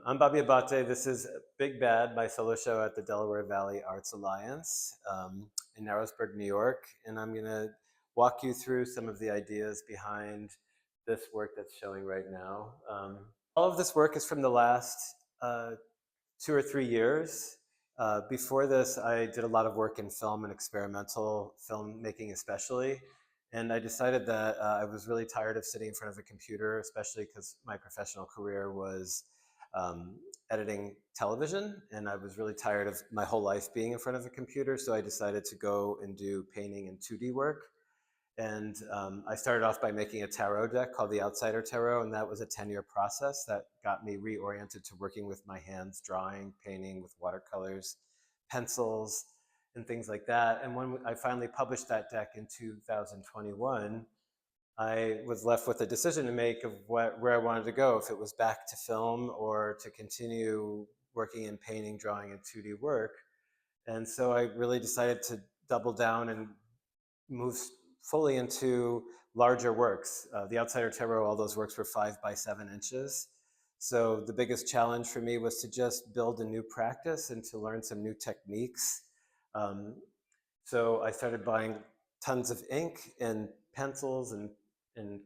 I'm Bobby Abate. This is Big Bad, my solo show at the Delaware Valley Arts Alliance in Narrowsburg, New York. And I'm going to walk you through some of the ideas behind this work that's showing right now. All of this work is from the last uh, 2 or 3 years. Before this, I did a lot of work in film and experimental filmmaking, especially. And I decided that I was really tired of sitting in front of a computer, especially because my professional career was um, editing television. And I was really tired of my whole life being in front of a computer. So I decided to go and do painting and 2D work. And I started off by making a tarot deck called the Outsider Tarot, and that was a 10-year process that got me reoriented to working with my hands, drawing, painting with watercolors, pencils, and things like that. And when I finally published that deck in 2021, I was left with a decision to make of where I wanted to go, if it was back to film or to continue working in painting, drawing, and 2D work. And so I really decided to double down and moves fully into larger works. The Outsider Tarot, all those works were 5 by 7 inches. So the biggest challenge for me was to just build a new practice and to learn some new techniques. Um, so I started buying tons of ink and pencils and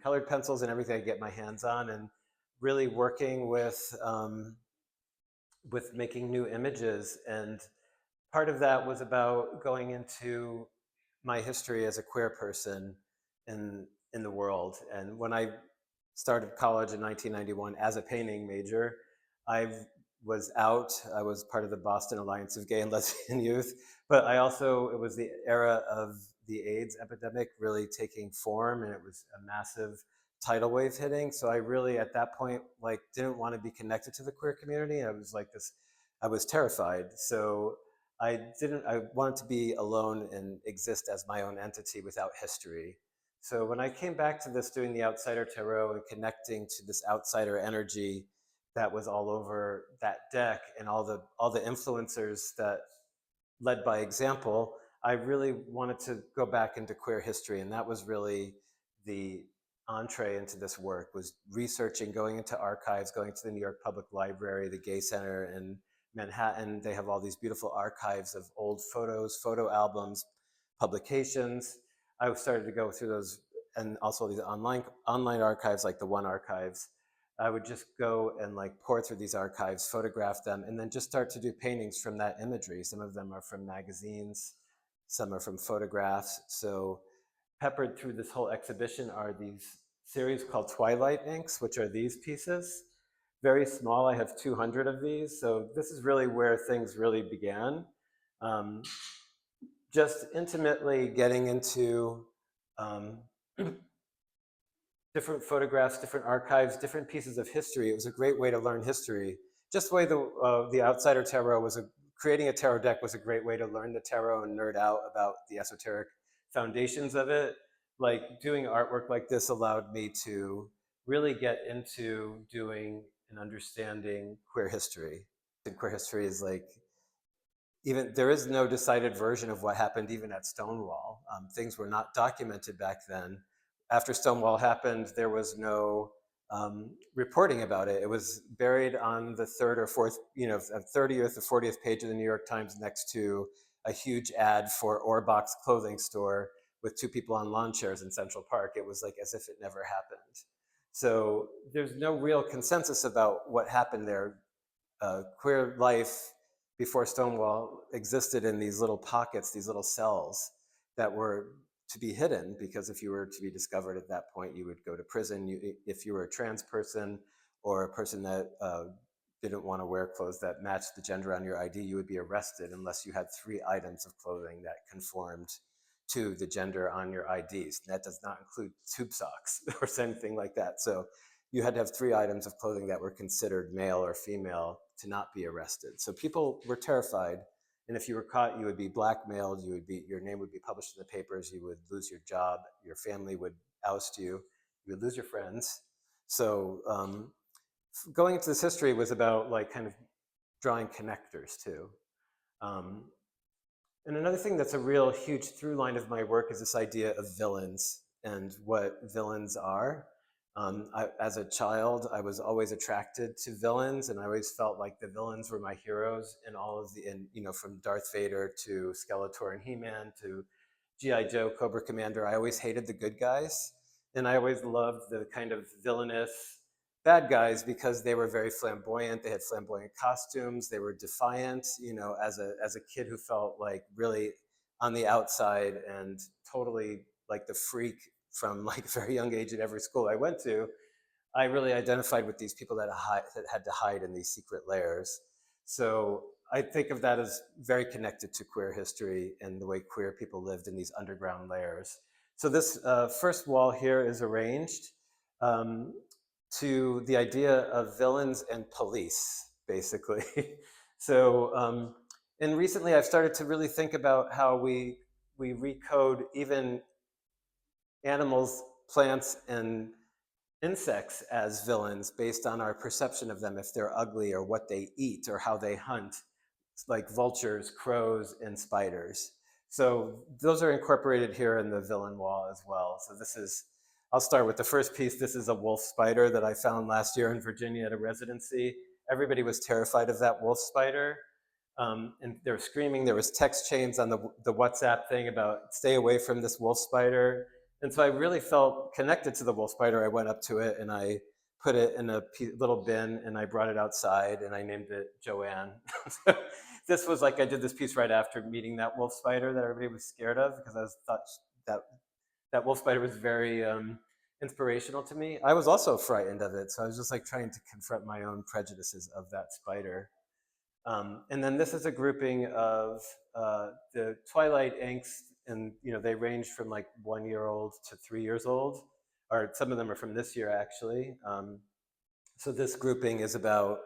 colored pencils and everything I get my hands on, and really working with making new images. And part of that was about going into my history as a queer person in the world. And when I started college in 1991 as a painting major, I was out. I was part of the Boston Alliance of Gay and Lesbian Youth, but it was the era of the AIDS epidemic really taking form, and it was a massive tidal wave hitting. So I really, at that point, like didn't want to be connected to the queer community. I was terrified. So I wanted to be alone and exist as my own entity without history. So when I came back to this, doing the Outsider Tarot and connecting to this outsider energy that was all over that deck and all the influencers that led by example, I really wanted to go back into queer history. And that was really the entree into this work, was researching, going into archives, going to the New York Public Library, the Gay Center in Manhattan. They have all these beautiful archives of old photos, photo albums, publications. I started to go through those, and also these online archives like the One Archives. I would just go and like pour through these archives, photograph them, and then just start to do paintings from that imagery. Some of them are from magazines, some are from photographs. So peppered through this whole exhibition are these series called Twilight Inks, which are these pieces. Very small, I have 200 of these. So this is really where things really began. Um, just intimately getting into um, different photographs, different archives, different pieces of history. It was a great way to learn history. Just the way the Outsider Tarot creating a tarot deck was a great way to learn the tarot and nerd out about the esoteric foundations of it. Like doing artwork like this allowed me to really get into doing and understanding queer history. And queer history is like, even there is no decided version of what happened even at Stonewall. Things were not documented back then. After Stonewall happened, there was no reporting about it. It was buried on the third or fourth, 30th or 40th page of the New York Times, next to a huge ad for Orbach's clothing store with two people on lawn chairs in Central Park. It was like as if it never happened. So there's no real consensus about what happened there. Queer life before Stonewall existed in these little pockets, these little cells that were to be hidden, because if you were to be discovered at that point, you would go to prison. If you were a trans person or a person that didn't want to wear clothes that matched the gender on your ID, you would be arrested unless you had 3 items of clothing that conformed to the gender on your IDs. And that does not include tube socks or anything like that. So you had to have 3 items of clothing that were considered male or female to not be arrested. So people were terrified. And if you were caught, you would be blackmailed. Your name would be published in the papers. You would lose your job. Your family would oust you. You would lose your friends. So going into this history was about like kind of drawing connectors too. Um, and another thing that's a real huge through line of my work is this idea of villains and what villains are. As a child, I was always attracted to villains, and I always felt like the villains were my heroes in all of from Darth Vader to Skeletor and He-Man to G.I. Joe, Cobra Commander. I always hated the good guys, and I always loved the kind of villainous bad guys because they were very flamboyant. They had flamboyant costumes. They were defiant. As a kid who felt like really on the outside and totally like the freak from like a very young age at every school I went to, I really identified with these people that had to hide in these secret layers. So I think of that as very connected to queer history and the way queer people lived in these underground layers. So this first wall here is arranged um, to the idea of villains and police, basically. And recently I've started to really think about how we recode even animals, plants, and insects as villains based on our perception of them, if they're ugly or what they eat or how they hunt, like vultures, crows, and spiders. So those are incorporated here in the villain wall as well. So I'll start with the first piece. This is a wolf spider that I found last year in Virginia at a residency. Everybody was terrified of that wolf spider. And they were screaming. There was text chains on the WhatsApp thing about stay away from this wolf spider. And so I really felt connected to the wolf spider. I went up to it and I put it in a little bin and I brought it outside and I named it Joanne. This was like, I did this piece right after meeting that wolf spider that everybody was scared of because thought that that wolf spider was very inspirational to me. I was also frightened of it. So I was just like trying to confront my own prejudices of that spider. And then this is a grouping of the Twilight inks, and they range from like 1-year-old to 3 years old, or some of them are from this year actually. So this grouping is about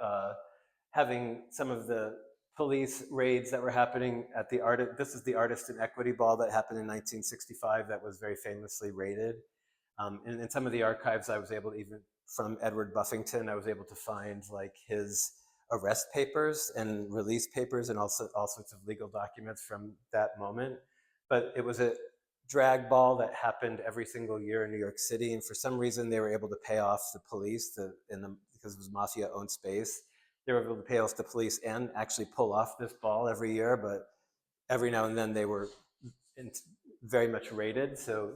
having some of the police raids that were happening at the art. This is the Artist in Equity Ball that happened in 1965 that was very famously raided. And in some of the archives I was able to, even from Edward Buffington, I was able to find like his arrest papers and release papers and also all sorts of legal documents from that moment. But it was a drag ball that happened every single year in New York City. And for some reason, they were able to pay off the police because it was mafia-owned space. They were able to pay off the police and actually pull off this ball every year. But every now and then they were very much raided. So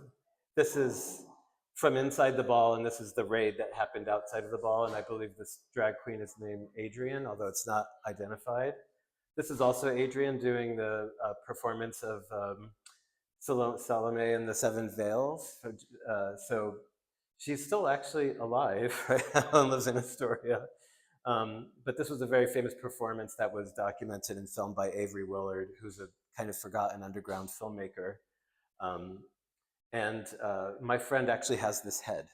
this is from inside the ball, and this is the raid that happened outside of the ball. And I believe this drag queen is named Adrian, although it's not identified. This is also Adrian doing the performance of Salome and the Seven Veils. So she's still actually alive right now and lives in Astoria. But this was a very famous performance that was documented and filmed by Avery Willard, who's a kind of forgotten underground filmmaker. And my friend actually has this head,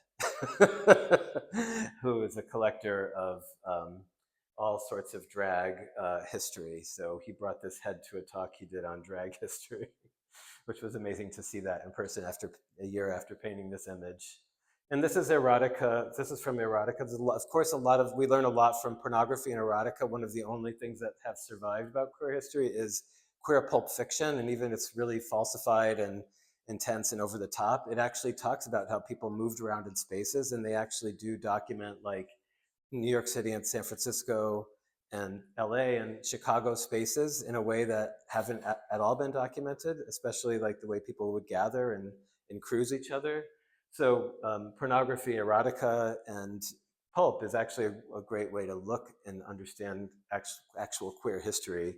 who is a collector of all sorts of drag history. So he brought this head to a talk he did on drag history, which was amazing to see that in person after a year after painting this image. And this is erotica. This is from erotica. Of course, we learn a lot from pornography and erotica. One of the only things that have survived about queer history is queer pulp fiction, and even it's really falsified and intense and over the top. It actually talks about how people moved around in spaces, and they actually do document like New York City and San Francisco and LA and Chicago spaces in a way that haven't at all been documented, especially like the way people would gather and cruise each other. So pornography, erotica, and pulp is actually a great way to look and understand actual queer history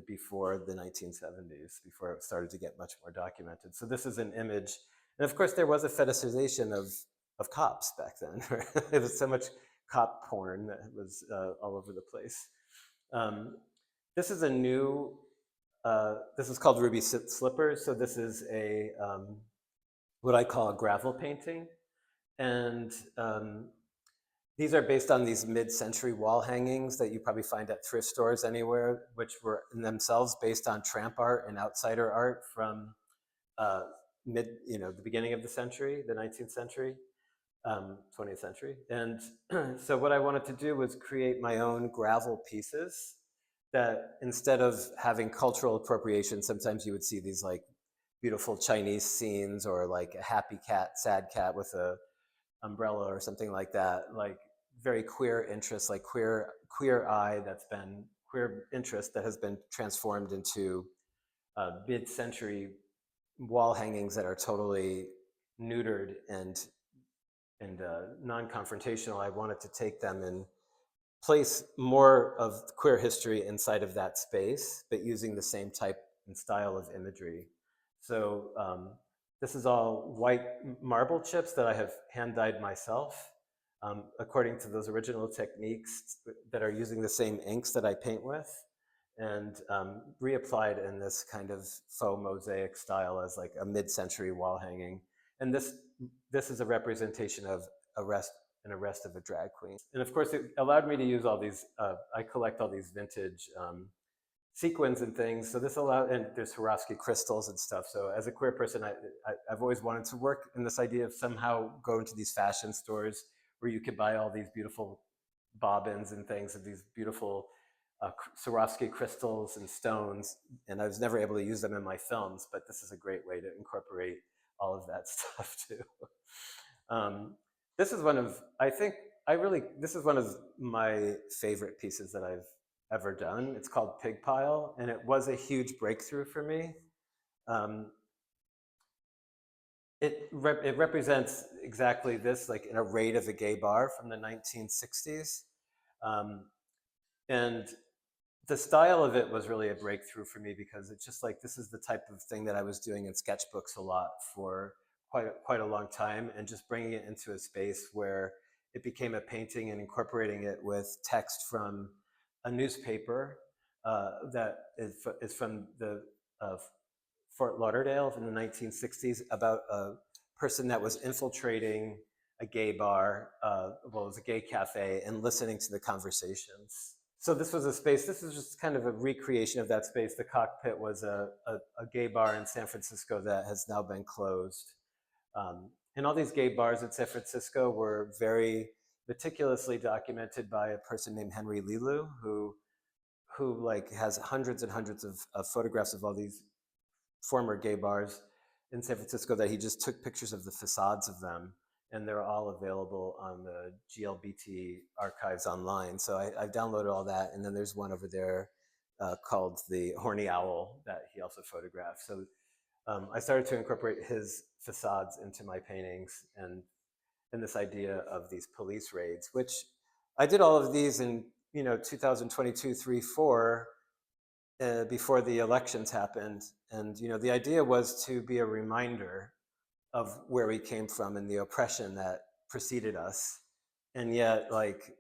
before the 1970s, before it started to get much more documented. So this is an image. And of course, there was a fetishization of cops back then. There was so much cop porn that was all over the place. This is a new, this is called Ruby Slippers. So this is a, what I call a gravel painting. And these are based on these mid-century wall hangings that you probably find at thrift stores anywhere, which were in themselves based on tramp art and outsider art from the beginning of the century, the 19th century, 20th century. And so what I wanted to do was create my own gravel pieces that instead of having cultural appropriation, sometimes you would see these like beautiful Chinese scenes or like a happy cat, sad cat with a umbrella or something like that, like very queer interest, like queer eye that's been queer interest that has been transformed into mid-century wall hangings that are totally neutered and non-confrontational. I wanted to take them and place more of queer history inside of that space, but using the same type and style of imagery. So this is all white marble chips that I have hand dyed myself, according to those original techniques that are using the same inks that I paint with, and reapplied in this kind of faux mosaic style as like a mid-century wall hanging. And this is a representation of an arrest of a drag queen. And of course, it allowed me to use all these, I collect all these vintage sequins and things. So this allowed, and there's Swarovski crystals and stuff. So as a queer person, I've always wanted to work in this idea of somehow go into these fashion stores where you could buy all these beautiful bobbins and things and these beautiful Swarovski crystals and stones. And I was never able to use them in my films, but this is a great way to incorporate all of that stuff too. This is one of, I think, this is one of my favorite pieces that I've ever done. It's called Pig Pile, and it was a huge breakthrough for me. It represents exactly this, like in a raid of a gay bar from the 1960s. And the style of it was really a breakthrough for me because it's just like, this is the type of thing that I was doing in sketchbooks a lot for quite a long time, and just bringing it into a space where it became a painting and incorporating it with text from a newspaper that is from the Fort Lauderdale in the 1960s about a person that was infiltrating a gay bar, well, it was a gay cafe, and listening to the conversations. So this was a space, this is just kind of a recreation of that space. The Cockpit was a gay bar in San Francisco that has now been closed. And all these gay bars in San Francisco were very meticulously documented by a person named Henry Lilu, who like has hundreds and hundreds of photographs of all these former gay bars in San Francisco that he just took pictures of the facades of them, and they're all available on the GLBT archives online. So I downloaded all that, and then there's one over there called the Horny Owl that he also photographed. So I started to incorporate his facades into my paintings, and this idea of these police raids, which I did all of these in 2022, 3, 4, before the elections happened. And the idea was to be a reminder of where we came from and the oppression that preceded us. And yet, like,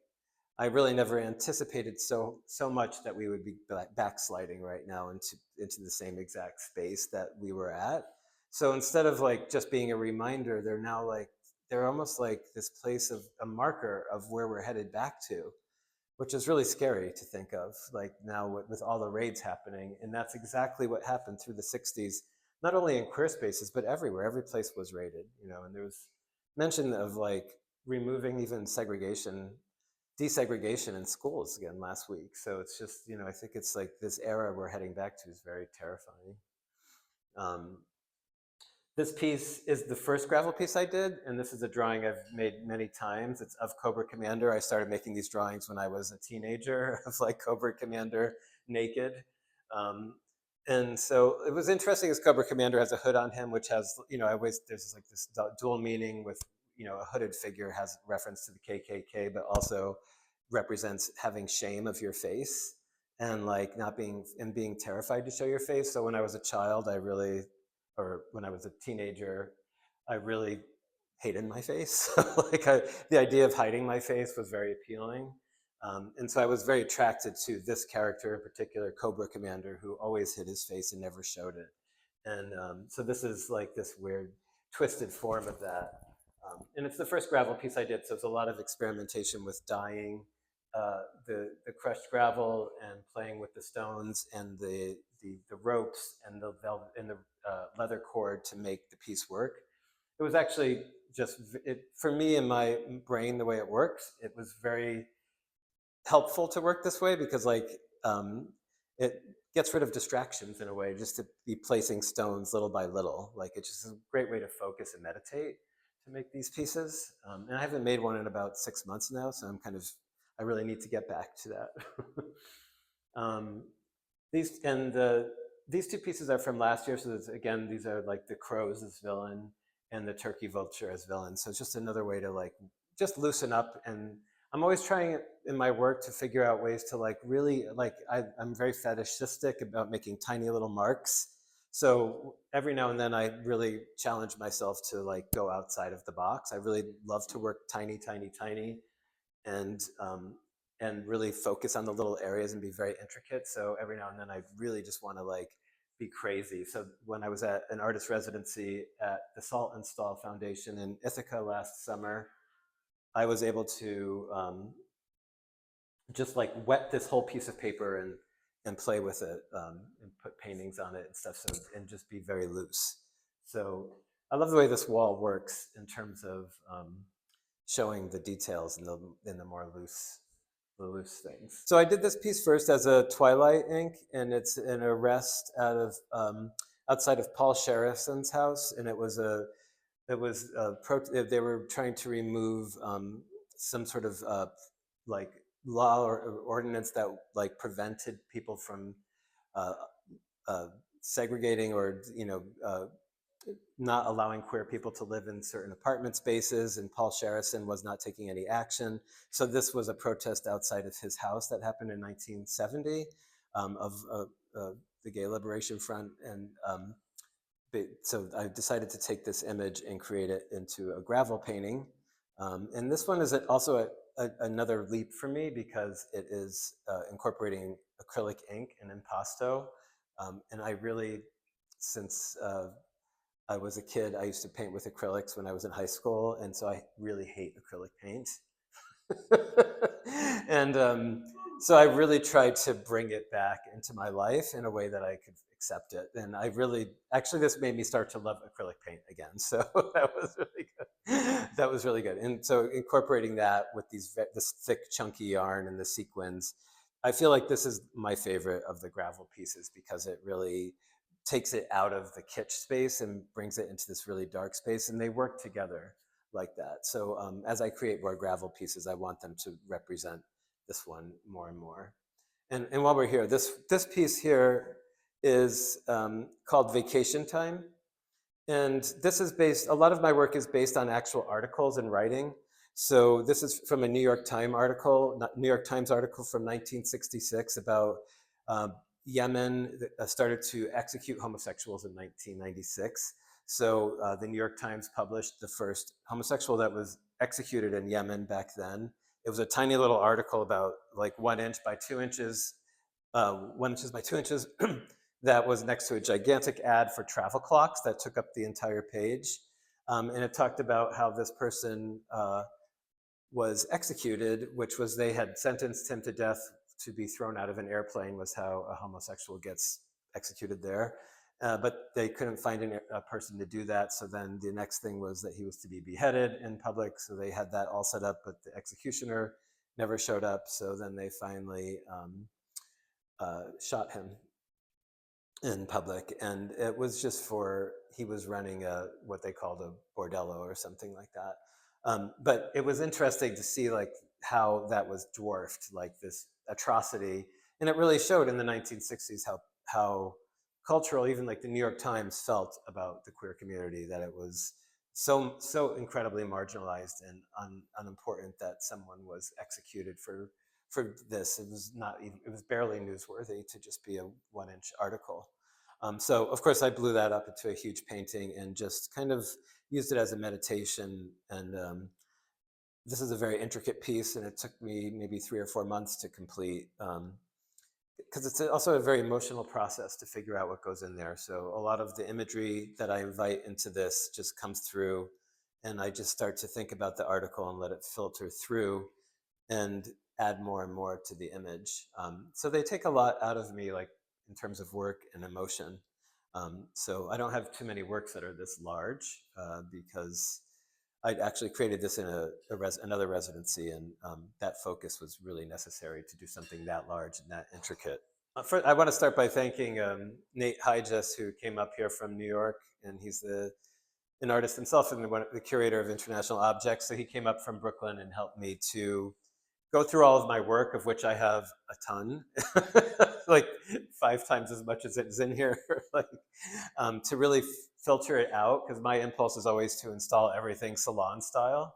I really never anticipated so much that we would be backsliding right now into the same exact space that we were at. So instead of like just being a reminder, they're almost like this place of a marker of where we're headed back to, which is really scary to think of, like now with all the raids happening. And that's exactly what happened through the 60s, not only in queer spaces, but everywhere. Every place was raided, and there was mention of like removing even desegregation in schools again last week. So it's just, I think it's like this era we're heading back to is very terrifying. This piece is the first gravel piece I did, and this is a drawing I've made many times. It's of Cobra Commander. I started making these drawings when I was a teenager of like Cobra Commander naked. And so it was interesting as Cobra Commander has a hood on him, which has, there's like this dual meaning with, a hooded figure has reference to the KKK, but also represents having shame of your face and like being terrified to show your face. So when I was a child, when I was a teenager, I really hated my face. The idea of hiding my face was very appealing. And so I was very attracted to this character in particular, Cobra Commander, who always hid his face and never showed it. And so this is like this weird twisted form of that. And it's the first gravel piece I did, so it's a lot of experimentation with dyeing the crushed gravel and playing with the stones and the ropes and the velvet and the leather cord to make the piece work. It was actually just for me in my brain, the way it works, it was very helpful to work this way because like it gets rid of distractions in a way, just to be placing stones little by little. Like it's just a great way to focus and meditate, to make these pieces. And I haven't made one in about 6 months now, so I really need to get back to that. um, these two pieces are from last year. So again, these are like the crows as villain and the turkey vulture as villain. So it's just another way to like just loosen up. And I'm always trying in my work to figure out ways to like really like I'm very fetishistic about making tiny little marks. So every now and then I really challenge myself to like go outside of the box. I really love to work tiny, tiny, tiny, and really focus on the little areas and be very intricate. So every now and then I really just want to like be crazy. So when I was at an artist residency at the Salt and Stall Foundation in Ithaca last summer, I was able to just like wet this whole piece of paper and play with it and put paintings on it and stuff. So and just be very loose. So I love the way this wall works in terms of showing the details in the more loose things. So I did this piece first as a Twilight ink, and it's an arrest outside of Paul Shereson's house, and it was they were trying to remove some sort of like law or ordinance that like prevented people from uh, segregating or not allowing queer people to live in certain apartment spaces, and Paul Shereson was not taking any action. So this was a protest outside of his house that happened in 1970 of the Gay Liberation Front. And so I decided to take this image and create it into a gravel painting. And this one is also another leap for me because it is incorporating acrylic ink and impasto. And I really, since I was a kid, I used to paint with acrylics when I was in high school, and so I really hate acrylic paint. And so I really tried to bring it back into my life in a way that I could accept it. And actually, this made me start to love acrylic paint again. So that was really good. That was really good. And so incorporating that with this thick, chunky yarn and the sequins, I feel like this is my favorite of the gravel pieces because it really takes it out of the kitsch space and brings it into this really dark space, and they work together like that. So as I create more gravel pieces, I want them to represent this one more and more. And while we're here, this piece here is called Vacation Time. And this is a lot of my work is based on actual articles and writing. So this is from a New York Times article from 1966 about Yemen started to execute homosexuals in 1996. So the New York Times published the first homosexual that was executed in Yemen back then. It was a tiny little article about like 1 inch by 2 inches, 1 inches by 2 inches, that was next to a gigantic ad for travel clocks that took up the entire page. And it talked about how this person was executed, which was they had sentenced him to death to be thrown out of an airplane, was how a homosexual gets executed there. But they couldn't find a person to do that. So then the next thing was that he was to be beheaded in public. So they had that all set up, but the executioner never showed up. So then they finally shot him in public. And it was just he was running what they called a bordello or something like that. But it was interesting to see like how that was dwarfed, like this atrocity. And it really showed in the 1960s how cultural, even like the New York Times felt about the queer community, that it was so incredibly marginalized and unimportant that someone was executed for this. It was not even, it was barely newsworthy to just be a 1 inch article. So of course I blew that up into a huge painting and just kind of used it as a meditation. And this is a very intricate piece, and it took me maybe 3 or 4 months to complete, because it's also a very emotional process to figure out what goes in there. So a lot of the imagery that I invite into this just comes through, and I just start to think about the article and let it filter through and add more and more to the image. So they take a lot out of me, like in terms of work and emotion. So I don't have too many works that are this large because I actually created this in another residency, and that focus was really necessary to do something that large and that intricate. I want to start by thanking Nate Hyges, who came up here from New York, and he's the an artist himself and the curator of international objects. So he came up from Brooklyn and helped me to go through all of my work, of which I have a ton, like 5 times as much as it's in here, like to really filter it out, because my impulse is always to install everything salon style.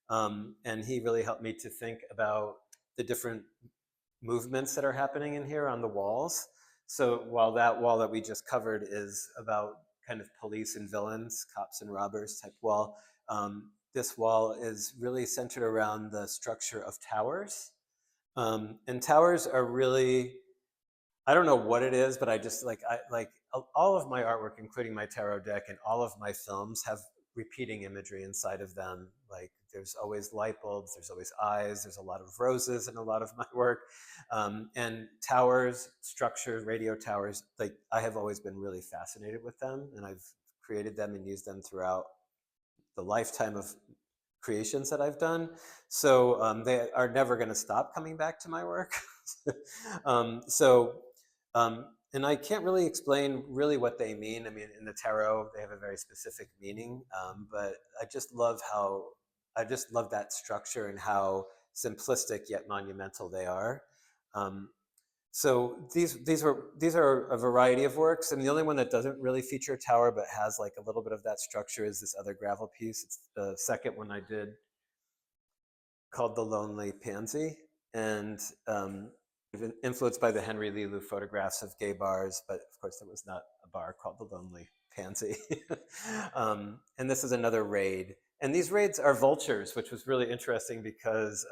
And he really helped me to think about the different movements that are happening in here on the walls. So while that wall that we just covered is about kind of police and villains, cops and robbers type wall, this wall is really centered around the structure of towers. And towers are really, I don't know what it is, but I like all of my artwork, including my tarot deck and all of my films, have repeating imagery inside of them. Like there's always light bulbs, there's always eyes, there's a lot of roses in a lot of my work, and towers, structures, radio towers. Like I have always been really fascinated with them, and I've created them and used them throughout the lifetime of creations that I've done. So they are never going to stop coming back to my work. um, so, and I can't really explain really what they mean. I mean, in the tarot, they have a very specific meaning, but I just love that structure and how simplistic yet monumental they are. Um, so these are a variety of works, and the only one that doesn't really feature a tower but has like a little bit of that structure is this other gravel piece. It's the second one I did, called The Lonely Pansy, and influenced by the Henry Lelou photographs of gay bars, but of course there was not a bar called The Lonely Pansy. And this is another raid. And these raids are vultures, which was really interesting because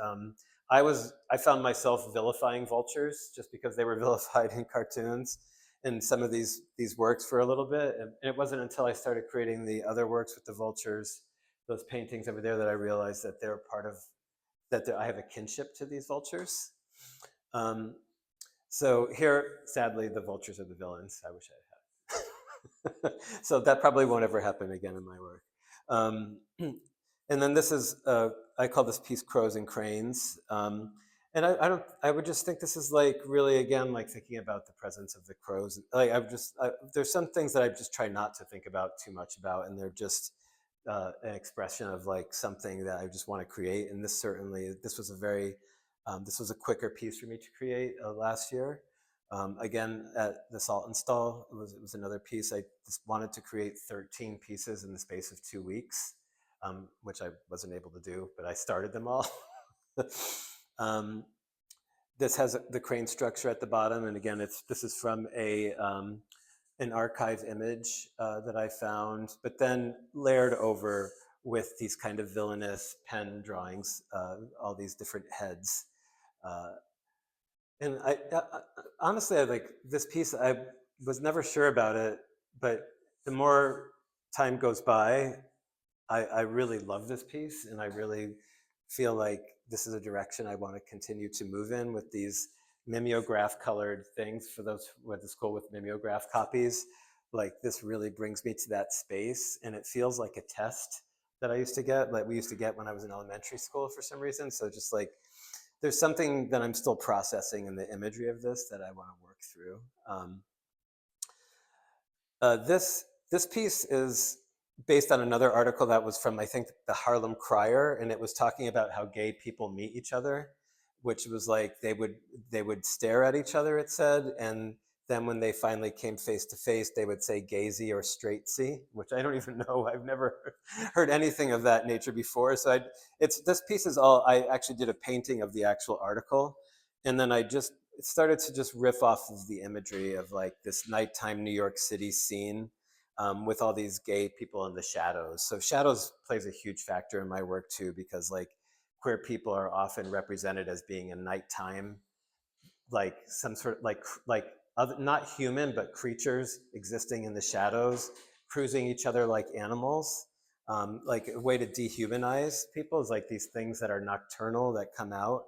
I found myself vilifying vultures just because they were vilified in cartoons in some of these works for a little bit. And it wasn't until I started creating the other works with the vultures, those paintings over there, that I realized that they're part of I have a kinship to these vultures. Um, so here, sadly, the vultures are the villains. I wish I had. So that probably won't ever happen again in my work. And then this is, I call this piece Crows and Cranes. And I would just think this is like really, again, like thinking about the presence of the crows. Like there's some things that I just try not to think about too much about, and they're just an expression of like something that I just want to create. And this was a this was a quicker piece for me to create last year. Again, at the Salt Install, it was another piece. I just wanted to create 13 pieces in the space of 2 weeks, which I wasn't able to do, but I started them all. um, this has the crane structure at the bottom, and again, this is from an archive image that I found, but then layered over with these kind of villainous pen drawings, all these different heads. Uh, and honestly, I like this piece. I was never sure about it, but the more time goes by, I really love this piece, and I really feel like this is a direction I want to continue to move in with these mimeograph colored things. For those who went to school with mimeograph copies, like this really brings me to that space, and it feels like a test that I used to get, like we used to get when I was in elementary school for some reason. So just like there's something that I'm still processing in the imagery of this that I want to work through. This piece is based on another article that was from, I think, the Harlem Crier, and it was talking about how gay people meet each other, which was like they would stare at each other, it said, and then when they finally came face to face, they would say gazy or straightsy, which I don't even know. I've never heard anything of that nature before. So this piece is all, I actually did a painting of the actual article, and then I just started to just riff off of the imagery of like this nighttime New York City scene, with all these gay people in the shadows. So shadows plays a huge factor in my work too, because like queer people are often represented as being a nighttime, like some sort of like other, not human, but creatures existing in the shadows, cruising each other like animals. Like a way to dehumanize people is like these things that are nocturnal that come out,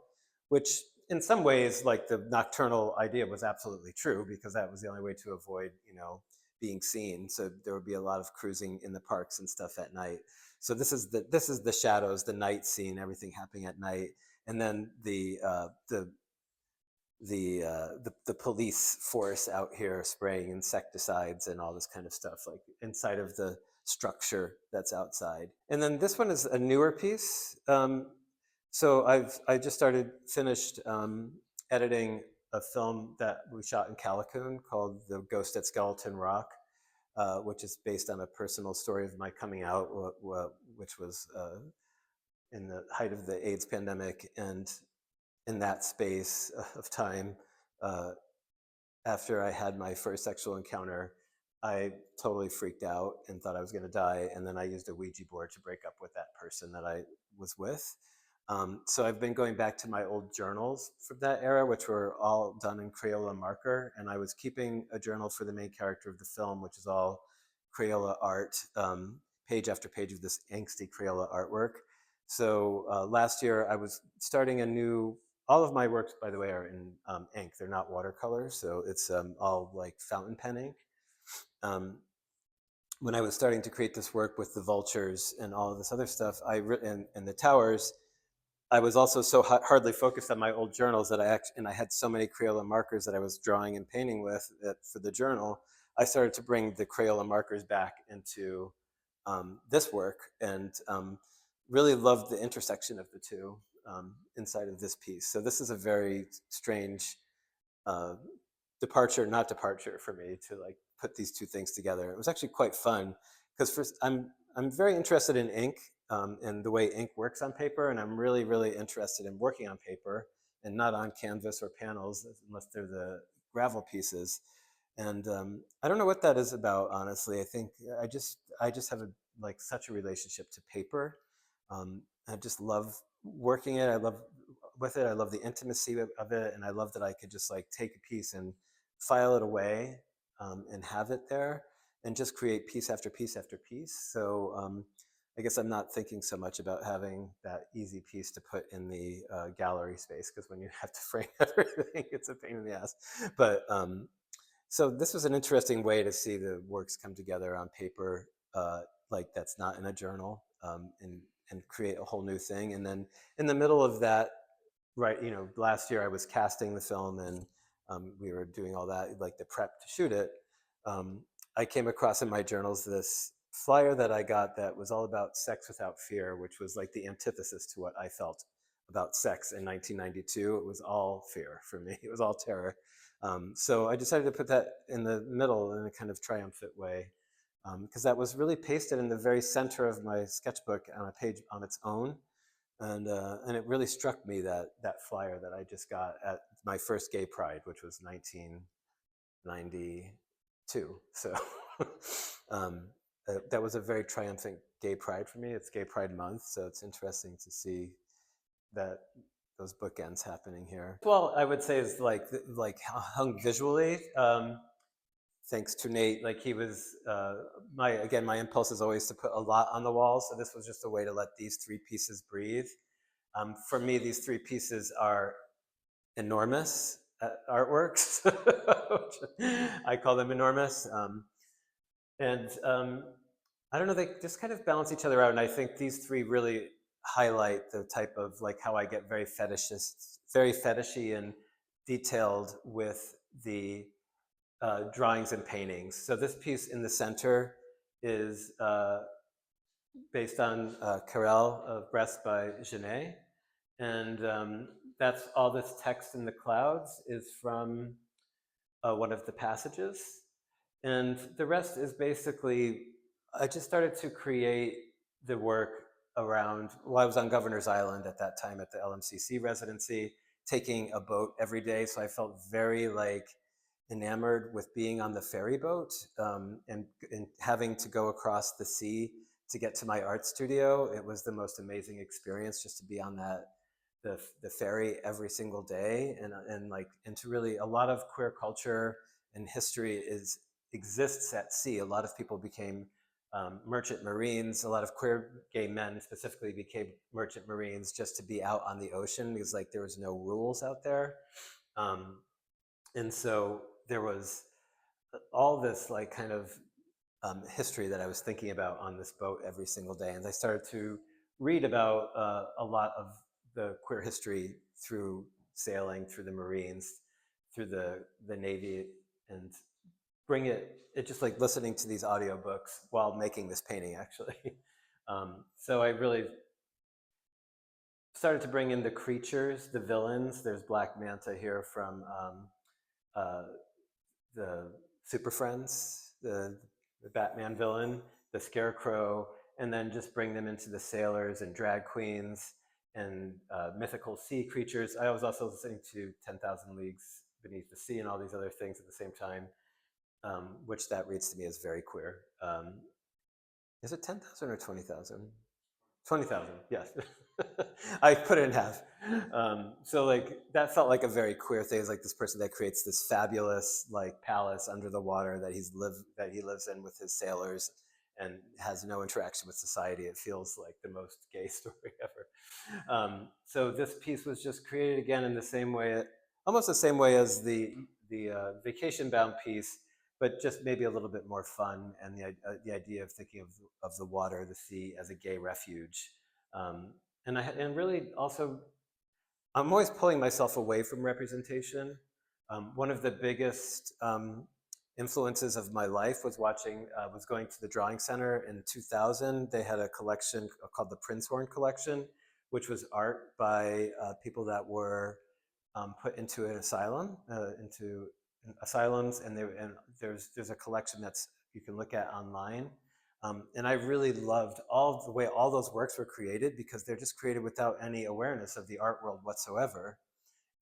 which in some ways, like the nocturnal idea was absolutely true, because that was the only way to avoid, being seen. So there would be a lot of cruising in the parks and stuff at night. So this is the shadows, the night scene, everything happening at night, and then the police force out here spraying insecticides and all this kind of stuff, like inside of the structure that's outside. And then this one is a newer piece. So I just finished editing a film that we shot in Callicoon called The Ghost at Skeleton Rock, which is based on a personal story of my coming out, which was in the height of the AIDS pandemic. And in that space of time, uh, after I had my first sexual encounter, I totally freaked out and thought I was going to die. And then I used a Ouija board to break up with that person that I was with. So I've been going back to my old journals from that era, which were all done in Crayola marker. And I was keeping a journal for the main character of the film, which is all Crayola art, page after page of this angsty Crayola artwork. So last year I was starting a new, all of my works, by the way, are in ink. They're not watercolors, so it's all like fountain pen ink. When I was starting to create this work with the vultures and all of this other stuff, and the towers, I was also so hardly focused on my old journals that I had so many Crayola markers that I was drawing and painting with that for the journal. I started to bring the Crayola markers back into this work, and really loved the intersection of the two inside of this piece. So this is a very strange uh, not departure for me to like put these two things together. It was actually quite fun because first I'm very interested in ink and the way ink works on paper, and I'm really interested in working on paper and not on canvas or panels unless they're the gravel pieces. And I don't know what that is about, honestly. I think I just have like such a relationship to paper. I just love working it. I love with it. I love the intimacy of it, and I love that I could just like take a piece and file it away and have it there, and just create piece after piece after piece. So I guess I'm not thinking so much about having that easy piece to put in the gallery space, because when you have to frame everything, it's a pain in the ass. But so this was an interesting way to see the works come together on paper, like that's not in a journal, and create a whole new thing. And then in the middle of that, right, last year I was casting the film, and we were doing all that, like the prep to shoot it. Um, I came across in my journals this flyer that I got that was all about sex without fear, which was like the antithesis to what I felt about sex in 1992. It was all fear for me. It was all terror. So I decided to put that in the middle in a kind of triumphant way, because that was really pasted in the very center of my sketchbook on a page on its own. And it really struck me that flyer that I just got at my first gay pride, which was 1992. So that was a very triumphant gay pride for me. It's Gay Pride Month, so it's interesting to see that those bookends happening here. Well, I would say is like hung visually. Thanks to Nate, like he was my impulse is always to put a lot on the walls, so this was just a way to let these three pieces breathe. For me, these three pieces are enormous artworks. I call them enormous, and I don't know, they just kind of balance each other out, and I think these three really highlight the type of like how I get very fetishy and detailed with the drawings and paintings. So this piece in the center is based on Carrel of Brest by Genet. And that's all this text in the clouds is from one of the passages. And the rest is basically, I just started to create the work around, well, I was on Governor's Island at that time at the LMCC residency, taking a boat every day. So I felt very like enamored with being on the ferry boat, and having to go across the sea to get to my art studio. It was the most amazing experience just to be on the ferry every single day, and to really, a lot of queer culture and history exists at sea. A lot of people became merchant marines. A lot of queer gay men specifically became merchant marines just to be out on the ocean, because like there was no rules out there. And so there was all this like kind of history that I was thinking about on this boat every single day. And I started to read about a lot of the queer history through sailing, through the Marines, through the Navy, and bring it just like listening to these audiobooks while making this painting, actually. So I really started to bring in the creatures, the villains. There's Black Manta here from uh, the Super Friends, the Batman villain, the Scarecrow, and then just bring them into the sailors and drag queens and mythical sea creatures. I was also listening to 10,000 Leagues Beneath the Sea and all these other things at the same time, which that reads to me as very queer. Is it 10,000 or 20,000? 20,000, yes. I put it in half. So like that felt like a very queer thing. It's like this person that creates this fabulous like palace under the water that he lives in with his sailors and has no interaction with society. It feels like the most gay story ever. So this piece was just created again in the same way, almost the same way as the vacation bound piece, but just maybe a little bit more fun, and the idea of thinking of the water, the sea, as a gay refuge. And really also, I'm always pulling myself away from representation. One of the biggest influences of my life was was going to the Drawing Center in 2000. They had a collection called the Prinzhorn Collection, which was art by people that were put into an asylum, into asylums, and there's a collection that's you can look at online. And I really loved all the way all those works were created because they're just created without any awareness of the art world whatsoever.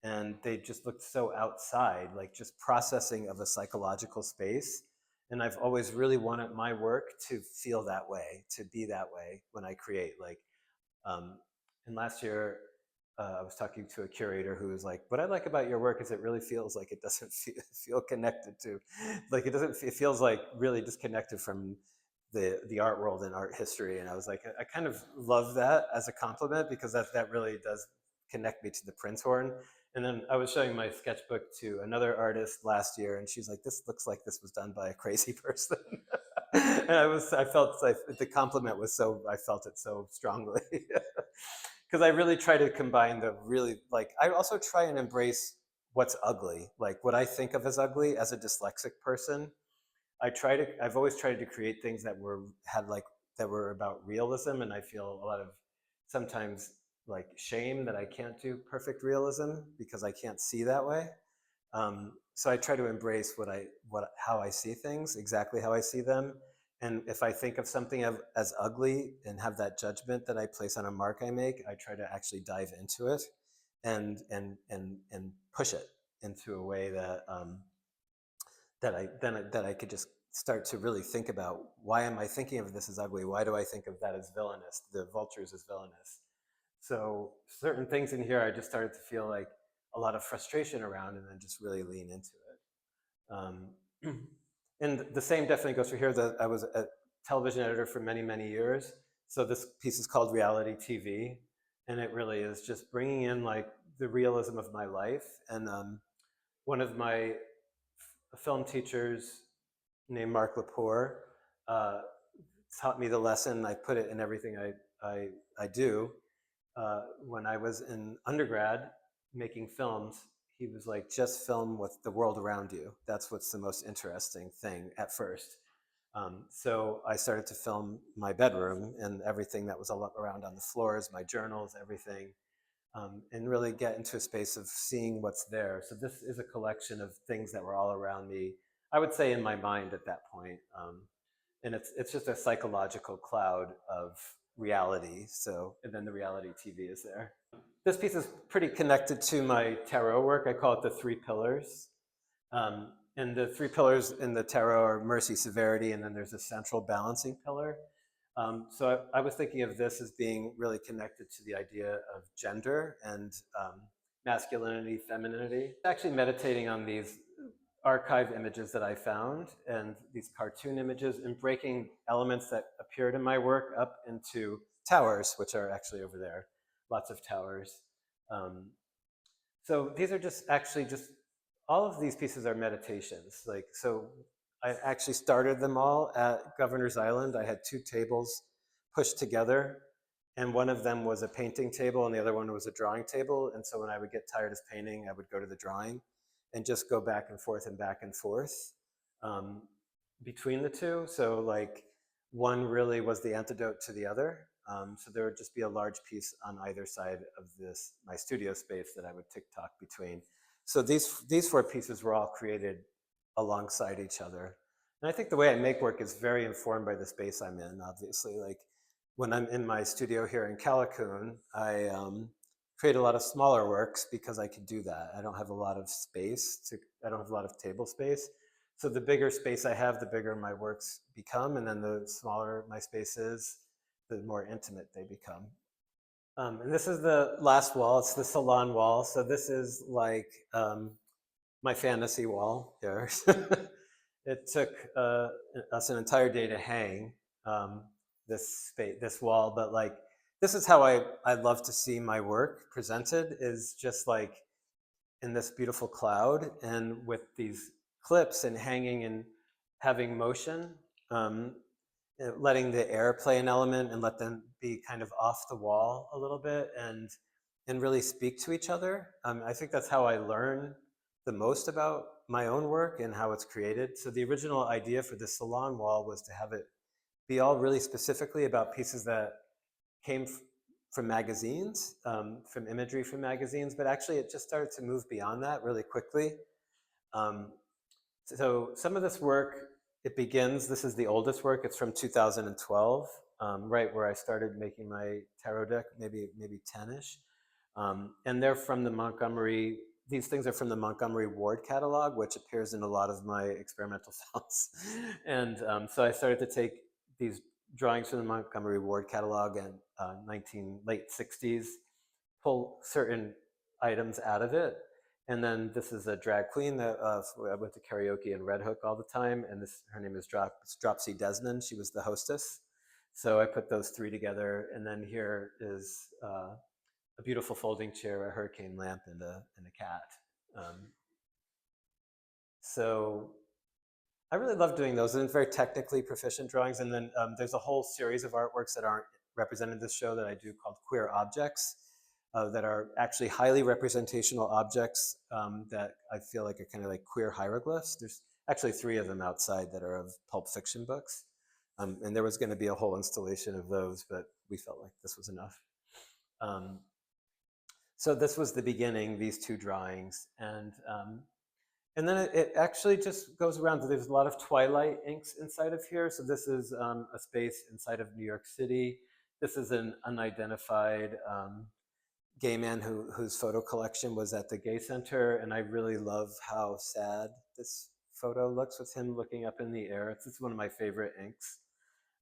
And they just looked so outside, like just processing of a psychological space. And I've always really wanted my work to feel that way, to be that way when I create. Like, and last year, I was talking to a curator who was like, "What I like about your work is it really feels like it doesn't feel connected to, like it doesn't. It feels like really disconnected from the art world and art history." And I was like, I kind of love that as a compliment because that really does connect me to the Prinzhorn. And then I was showing my sketchbook to another artist last year, and she's like, "This looks like this was done by a crazy person." And I felt like the compliment was so, I felt it so strongly. Because I really try to combine the really, like, I also try and embrace what's ugly, like what I think of as ugly as a dyslexic person. I've always tried to create things that that were about realism, and I feel a lot of sometimes like shame that I can't do perfect realism because I can't see that way. So I try to embrace how I see things, exactly how I see them. And if I think of something as ugly and have that judgment that I place on a mark I make, I try to actually dive into it and push it into a way that that I could just start to really think about, why am I thinking of this as ugly? Why do I think of that as villainous? The vultures as villainous. So certain things in here, I just started to feel like a lot of frustration around, and then just really lean into it. And the same definitely goes for here. That I was a television editor for many, many years. So this piece is called Reality TV, and it really is just bringing in like the realism of my life. And one of my film teachers named Mark Lepore uh, taught me the lesson. I put it in everything I do. When I was in undergrad making films, he was like, just film with the world around you. That's what's the most interesting thing at first. So I started to film my bedroom and everything that was all around on the floors, my journals, everything, and really get into a space of seeing what's there. So this is a collection of things that were all around me, I would say in my mind at that point. And it's just a psychological cloud of reality. So, and then the reality TV is there. This piece is pretty connected to my tarot work. I call it the three pillars. And the three pillars in the tarot are mercy, severity, and then there's a central balancing pillar. So I was thinking of this as being really connected to the idea of gender and masculinity, femininity. Actually meditating on these archive images that I found and these cartoon images, and breaking elements that appeared in my work up into towers, which are actually over there, lots of towers. So these are just all of these pieces are meditations. Like, so I actually started them all at Governor's Island. I had two tables pushed together, and one of them was a painting table and the other one was a drawing table. And so when I would get tired of painting, I would go to the drawing and just go back and forth and back and forth. um, between the two. So like one really was the antidote to the other. So there would just be a large piece on either side of this, my studio space that I would tick-tock between. So these four pieces were all created alongside each other. And I think the way I make work is very informed by the space I'm in, obviously. Like when I'm in my studio here in Callicoon, I create a lot of smaller works because I can do that. I don't have a lot of space I don't have a lot of table space. So the bigger space I have, the bigger my works become. And then the smaller my space is, the more intimate they become. And this is the last wall. It's the salon wall. So this is like my fantasy wall here. It took us an entire day to hang um, this wall, but like this is how I love to see my work presented, is just like in this beautiful cloud and with these clips and hanging and having motion, um, letting the air play an element and let them be kind of off the wall a little bit and really speak to each other. I think that's how I learn the most about my own work and how it's created. So the original idea for the salon wall was to have it be all really specifically about pieces that came from magazines, from imagery from magazines, but actually it just started to move beyond that really quickly. Um, so some of this work, it begins, this is the oldest work, it's from 2012, right where I started making my tarot deck, maybe 10-ish. And they're from the Montgomery, these things are from the Montgomery Ward catalog, which appears in a lot of my experimental films. And so I started to take these drawings from the Montgomery Ward catalog in late 60s, pull certain items out of it. And then this is a drag queen that I went to karaoke in Red Hook all the time. And her name is Dropsy Desmond. She was the hostess. So I put those three together. And then here is a beautiful folding chair, a hurricane lamp, and a cat. So I really love doing those, and it's very technically proficient drawings. And then there's a whole series of artworks that aren't represented in this show that I do called queer objects, that are actually highly representational objects that I feel like are kind of like queer hieroglyphs. There's actually 3 of them outside that are of Pulp Fiction books. And there was going to be a whole installation of those, but we felt like this was enough. So this was the beginning, these 2 drawings. And then it actually just goes around. There's a lot of twilight inks inside of here. So this is a space inside of New York City. This is an unidentified gay man whose photo collection was at the Gay Center. And I really love how sad this photo looks with him looking up in the air. It's one of my favorite inks.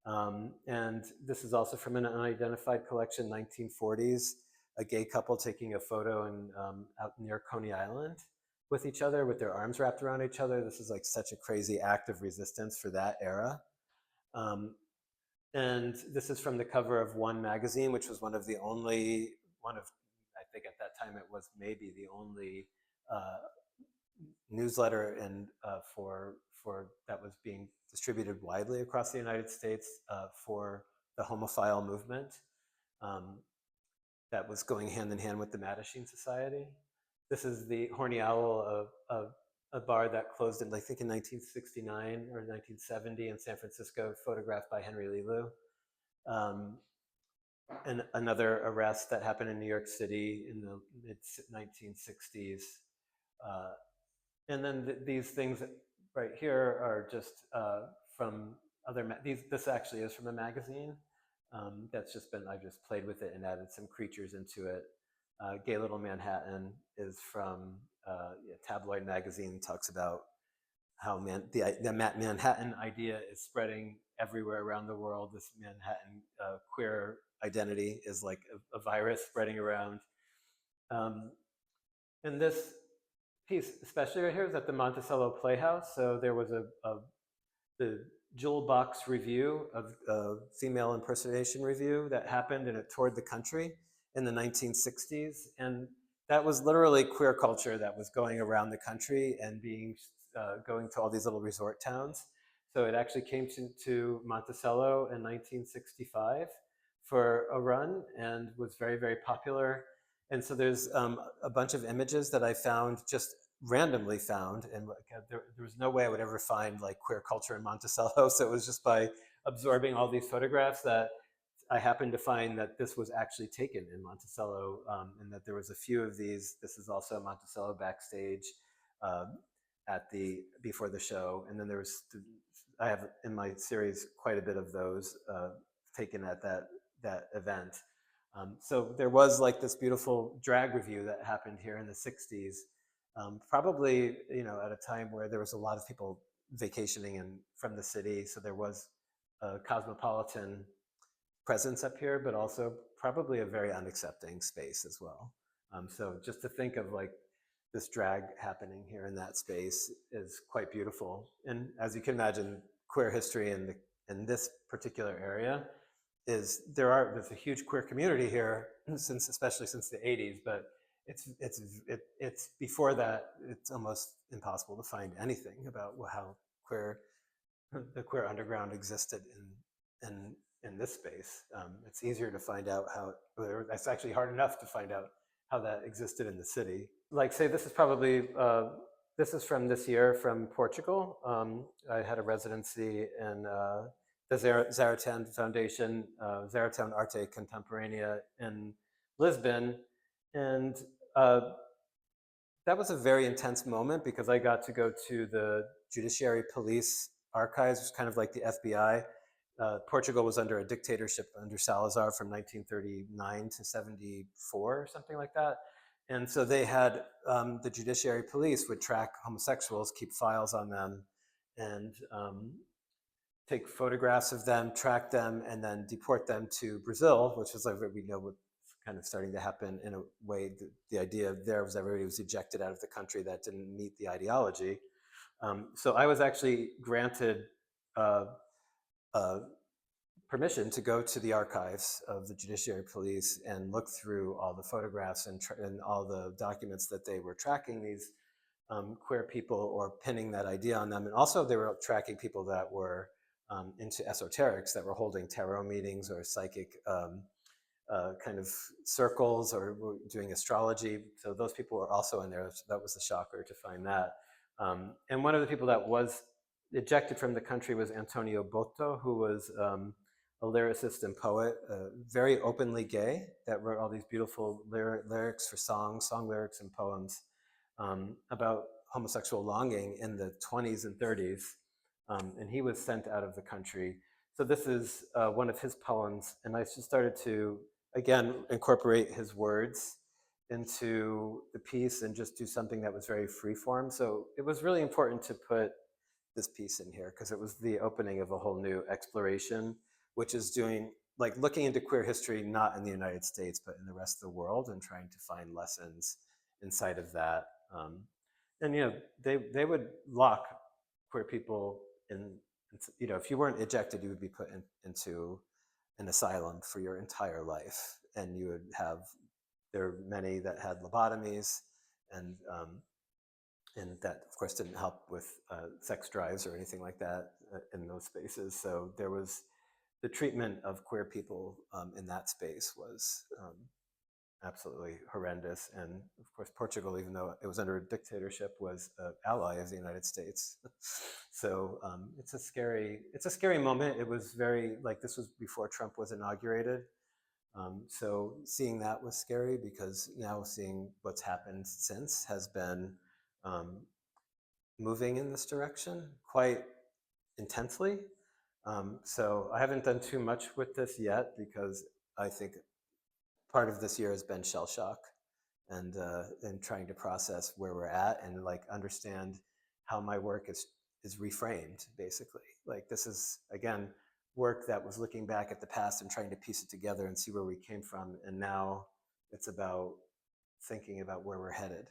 And this is also from an unidentified collection, 1940s, a gay couple taking a photo out near Coney Island with each other with their arms wrapped around each other. This is like such a crazy act of resistance for that era. And this is from the cover of One magazine, which was I think at that time it was maybe the only newsletter for that was being distributed widely across the United States for the homophile movement that was going hand in hand with the Mattachine Society. This is the Horny Owl, a bar that closed in, I think, in 1969 or 1970 in San Francisco, photographed by Henry Lelou. And another arrest that happened in New York City in the mid-1960s. And then these things right here are just from other, this actually is from a magazine. That's just been, I just played with it and added some creatures into it. Gay Little Manhattan is from a tabloid magazine, talks about how the Manhattan idea is spreading everywhere around the world. This Manhattan queer identity is like a virus spreading around. And this piece, especially right here, is at the Monticello Playhouse. So there was the Jewel Box review of female impersonation review that happened, and it toured the country in the 1960s. And that was literally queer culture that was going around the country and going to all these little resort towns. So it actually came to Monticello in 1965 for a run and was very, very popular. And so there's a bunch of images that I found just randomly found, and like, there was no way I would ever find like queer culture in Monticello. So it was just by absorbing all these photographs that I happened to find that this was actually taken in Monticello, and that there was a few of these. This is also Monticello backstage um, at the before the show, and then there was I have in my series quite a bit of those taken at that event. So there was like this beautiful drag review that happened here in the '60s, probably at a time where there was a lot of people vacationing and from the city, so there was a cosmopolitan presence up here, but also probably a very unaccepting space as well. So just to think of like this drag happening here in that space is quite beautiful. And as you can imagine, queer history in this particular area there's a huge queer community here since especially since the '80s, but it's before that it's almost impossible to find anything about how queer the queer underground existed in this space. It's easier to find out how, it's actually hard enough to find out how that existed in the city. Like, say, this is probably, this is from this year from Portugal. I had a residency in the Zaratan Foundation, Zaratan Arte Contemporânea in Lisbon. And that was a very intense moment because I got to go to the Judiciary Police Archives, which is kind of like the FBI. Portugal was under a dictatorship under Salazar from 1939 to '74 or something like that. And so they had the Judiciary Police would track homosexuals, keep files on them, and take photographs of them, track them, and then deport them to Brazil, which is like what we know what's kind of starting to happen in a way. The idea there was everybody was ejected out of the country that didn't meet the ideology. So I was actually granted uh, uh, permission to go to the archives of the Judiciary Police and look through all the photographs and all the documents that they were tracking these queer people or pinning that idea on them. And also they were tracking people that were into esoterics, that were holding tarot meetings or psychic kind of circles or were doing astrology. So those people were also in there. So that was a shocker to find that. And one of the people that was ejected from the country was Antonio Boto, who was a lyricist and poet, very openly gay, that wrote all these beautiful lyrics for song lyrics and poems about homosexual longing in the 20s and 30s. And he was sent out of the country. So this is one of his poems, and I just started to, again, incorporate his words into the piece and just do something that was very freeform. So it was really important to put this piece in here because it was the opening of a whole new exploration, which is doing like looking into queer history not in the United States but in the rest of the world and trying to find lessons inside of that. And they would lock queer people in. If you weren't ejected, you would be put into an asylum for your entire life, and you would have. There are many that had lobotomies, and that of course didn't help with sex drives or anything like that in those spaces. So there was the treatment of queer people in that space was absolutely horrendous. And of course, Portugal, even though it was under a dictatorship, was an ally of the United States. So it's a scary moment. It was very like this was before Trump was inaugurated. So seeing that was scary because now seeing what's happened since has been um, moving in this direction quite intensely. So I haven't done too much with this yet because I think part of this year has been shell shock and trying to process where we're at and like understand how my work is reframed basically. Like this is again work that was looking back at the past and trying to piece it together and see where we came from, and now it's about thinking about where we're headed.